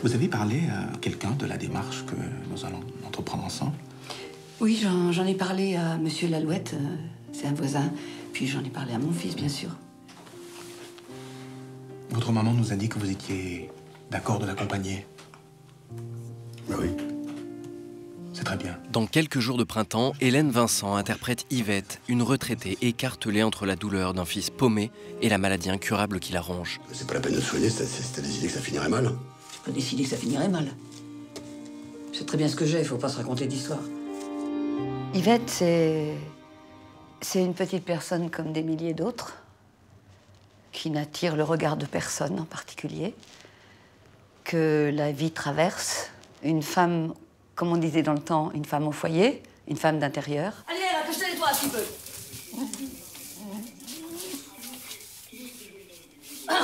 Vous avez parlé à quelqu'un de la démarche que nous allons entreprendre ensemble? Oui, j'en ai parlé à Monsieur Lalouette, c'est un voisin. Puis j'en ai parlé à mon fils, bien sûr. Votre maman nous a dit que vous étiez d'accord de l'accompagner. Oui. C'est très bien. Dans quelques jours de printemps, Hélène Vincent interprète Yvette, une retraitée écartelée entre la douleur d'un fils paumé et la maladie incurable qui la ronge. C'est pas la peine de soigner, t'as décidé que ça finirait mal. J'ai pas décidé que ça finirait mal. Je sais très bien ce que j'ai, il faut pas se raconter d'histoire. Yvette, c'est une petite personne comme des milliers d'autres, qui n'attire le regard de personne en particulier, que la vie traverse. Une femme, comme on disait dans le temps, une femme au foyer, une femme d'intérieur. Allez, là, que je te nettoie un petit peu. Oh,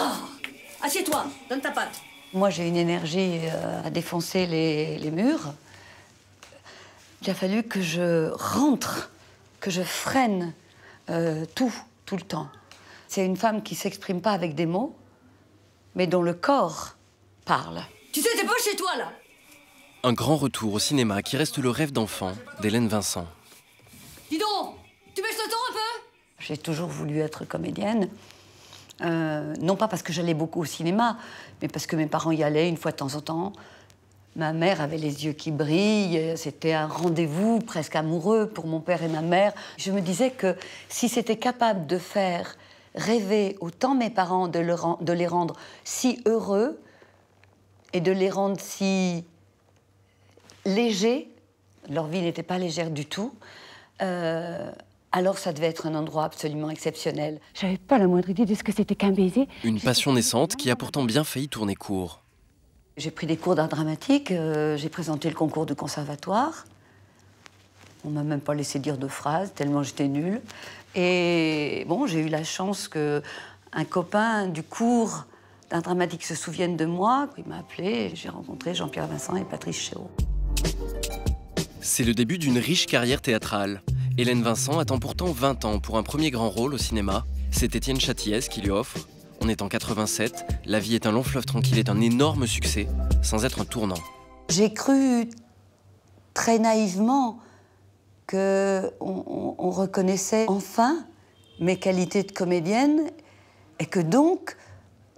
assieds-toi, donne ta patte. Moi, j'ai une énergie à défoncer les murs. Il a fallu que je rentre, que je freine tout le temps. C'est une femme qui s'exprime pas avec des mots, mais dont le corps parle. Tu sais, t'es pas chez toi, là. Un grand retour au cinéma qui reste le rêve d'enfant d'Hélène Vincent. Dis donc, tu baisses le ton un peu? J'ai toujours voulu être comédienne. Non pas parce que j'allais beaucoup au cinéma, mais parce que mes parents y allaient une fois de temps en temps. Ma mère avait les yeux qui brillent, c'était un rendez-vous presque amoureux pour mon père et ma mère. Je me disais que si c'était capable de faire rêver autant mes parents, de les rendre si heureux et de les rendre si légers, leur vie n'était pas légère du tout, alors ça devait être un endroit absolument exceptionnel. J'avais pas la moindre idée de ce que c'était qu'un baiser. Une passion naissante qui a pourtant bien failli tourner court. J'ai pris des cours d'art dramatique, j'ai présenté le concours du conservatoire. On m'a même pas laissé dire de phrase, tellement j'étais nulle. Et bon, j'ai eu la chance qu'un copain du cours d'art dramatique se souvienne de moi. Il m'a appelé et j'ai rencontré Jean-Pierre Vincent et Patrice Chéreau. C'est le début d'une riche carrière théâtrale. Hélène Vincent attend pourtant 20 ans pour un premier grand rôle au cinéma. C'est Étienne Châtillès qui lui offre. On est en 87, La vie est un long fleuve tranquille est un énorme succès, sans être un tournant. J'ai cru très naïvement qu'on reconnaissait enfin mes qualités de comédienne et que donc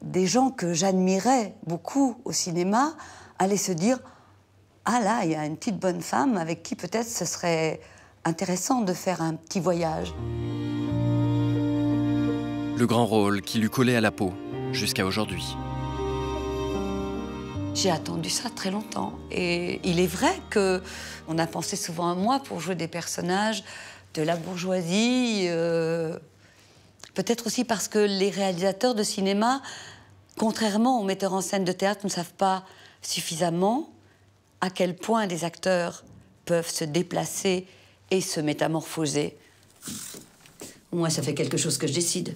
des gens que j'admirais beaucoup au cinéma allaient se dire « Ah là, il y a une petite bonne femme avec qui peut-être ce serait intéressant de faire un petit voyage ». Le grand rôle qui lui collait à la peau, jusqu'à aujourd'hui. J'ai attendu ça très longtemps. Et il est vrai qu'on a pensé souvent à moi pour jouer des personnages de la bourgeoisie. Peut-être aussi parce que les réalisateurs de cinéma, contrairement aux metteurs en scène de théâtre, ne savent pas suffisamment à quel point des acteurs peuvent se déplacer et se métamorphoser. Moi, ça fait quelque chose que je décide.